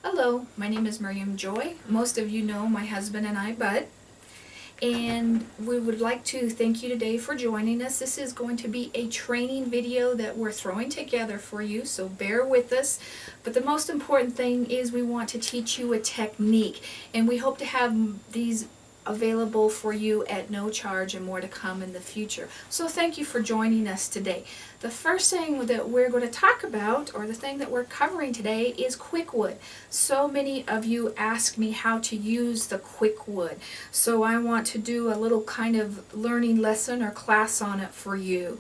Hello, my name is Miriam Joy. Most of you know my husband and I, Bud. And we would like to thank you today for joining us. This is going to be a training video that we're throwing together for you, so bear with us. But the most important thing is we want to teach you a technique, and we hope to have these available for you at no charge and more to come in the future. So thank you for joining us today. The first thing that we're going to talk about, or the thing that we're covering today, is QuikWood. So many of you ask me how to use the QuikWood, so I want to do a little kind of learning lesson or class on it for you.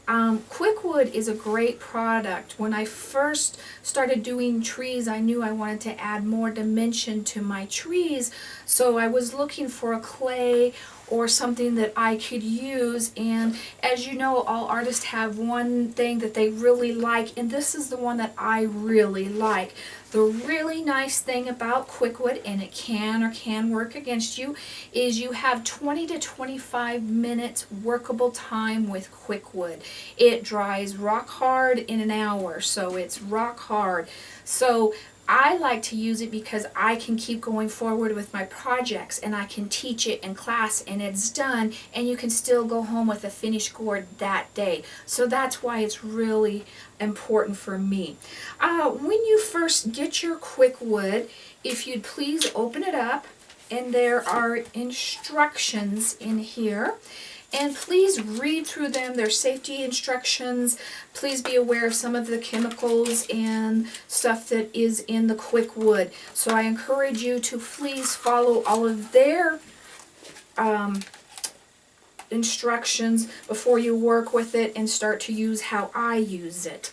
QuikWood is a great product. When I first started doing trees, I knew I wanted to add more dimension to my trees, so I was looking for a clay or something that I could use. And as you know, all artists have one thing that they really like, and this is the one that I really like. The really nice thing about QuikWood, and it can work against you, is you have 20 to 25 minutes workable time with QuikWood. It dries rock hard in an hour, so it's rock hard. So I like to use it because I can keep going forward with my projects, and I can teach it in class and it's done, and you can still go home with a finished gourd that day. So that's why it's really important for me. When you first get your QuikWood, if you'd please open it up, and there are instructions in here. And please read through them. They're safety instructions. Please be aware of some of the chemicals and stuff that is in the QuikWood. So I encourage you to please follow all of their instructions before you work with it and start to use how I use it.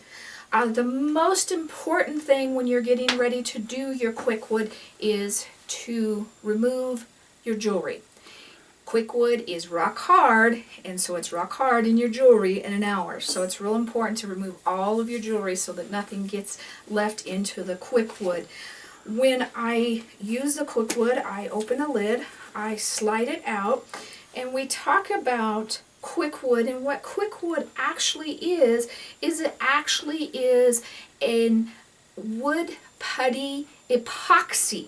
The most important thing when you're getting ready to do your QuikWood is to remove your jewelry. QuikWood is rock hard, and so it's rock hard in your jewelry in an hour. So it's real important to remove all of your jewelry so that nothing gets left into the QuikWood. When I use the QuikWood, I open the lid, I slide it out, and we talk about QuikWood. And what QuikWood actually is it actually is a wood putty epoxy.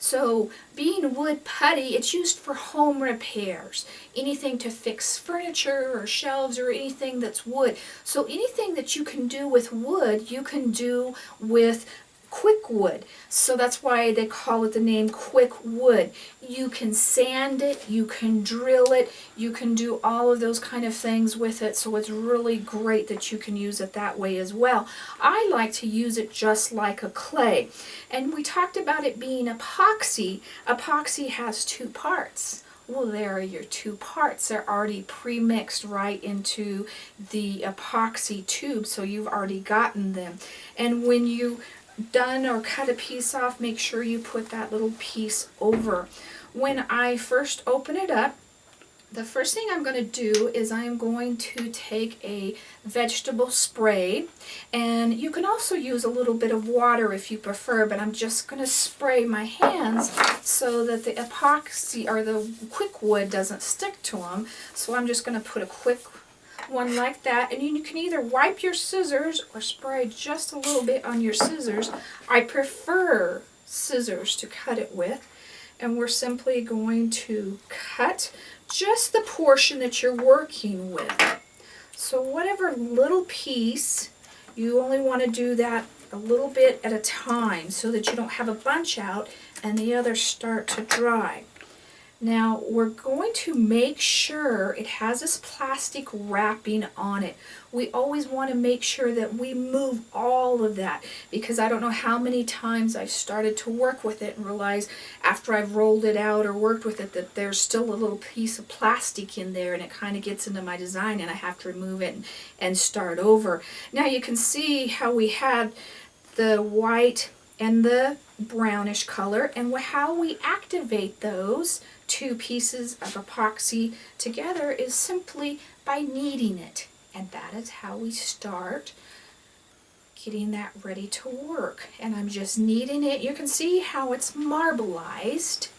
So being wood putty, it's used for home repairs, anything to fix furniture or shelves or anything that's wood. So anything that you can do with wood, you can do with QuikWood. So that's why they call it the name QuikWood. You can sand it, you can drill it, you can do all of those kind of things with it. So it's really great that you can use it that way as well. I like to use it just like a clay. And we talked about it being epoxy. Epoxy has two parts. Well, there are your two parts. They're already pre-mixed right into the epoxy tube, so you've already gotten them. And when you done or cut a piece off, make sure you put that little piece over. When I first open it up, the first thing I'm going to do is I'm going to take a vegetable spray, and you can also use a little bit of water if you prefer, but I'm just going to spray my hands so that the epoxy or the QuikWood doesn't stick to them. So I'm just going to put a quick one like that, and you can either wipe your scissors or spray just a little bit on your scissors. I prefer scissors to cut it with, and we're simply going to cut just the portion that you're working with. So whatever little piece, you only want to do that a little bit at a time so that you don't have a bunch out and the others start to dry. Now we're going to make sure it has this plastic wrapping on it. We always want to make sure that we move all of that, because I don't know how many times I've started to work with it and realize after I've rolled it out or worked with it that there's still a little piece of plastic in there, and it kind of gets into my design and I have to remove it and start over. Now you can see how we had the white and the brownish color, and how we activate those two pieces of epoxy together is simply by kneading it. And that is how we start getting that ready to work. And I'm just kneading it. You can see how it's marbleized,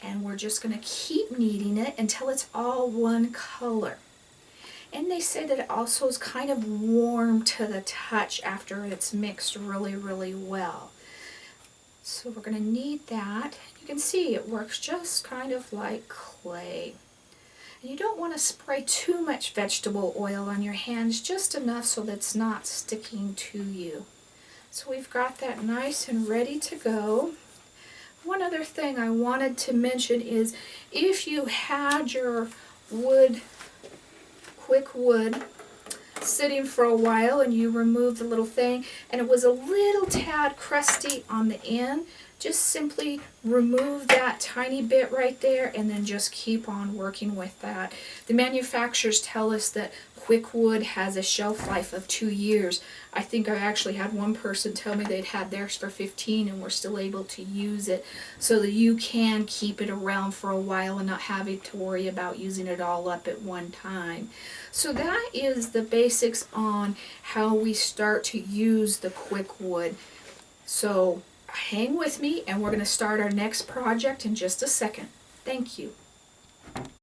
and we're just going to keep kneading it until it's all one color. And they say that it also is kind of warm to the touch after it's mixed really, really well. So we're going to knead that. You can see it works just kind of like clay. And you don't want to spray too much vegetable oil on your hands, just enough so that it's not sticking to you. So we've got that nice and ready to go. One other thing I wanted to mention is if you had your QuikWood sitting for a while and you remove the little thing and it was a little tad crusty on the end, just simply remove that tiny bit right there and then just keep on working with that. The manufacturers tell us that QuikWood has a shelf life of 2 years. I think I actually had one person tell me they'd had theirs for 15 and were still able to use it, so that you can keep it around for a while and not having to worry about using it all up at one time. So that is the basics on how we start to use the QuikWood. So hang with me and we're going to start our next project in just a second. Thank you.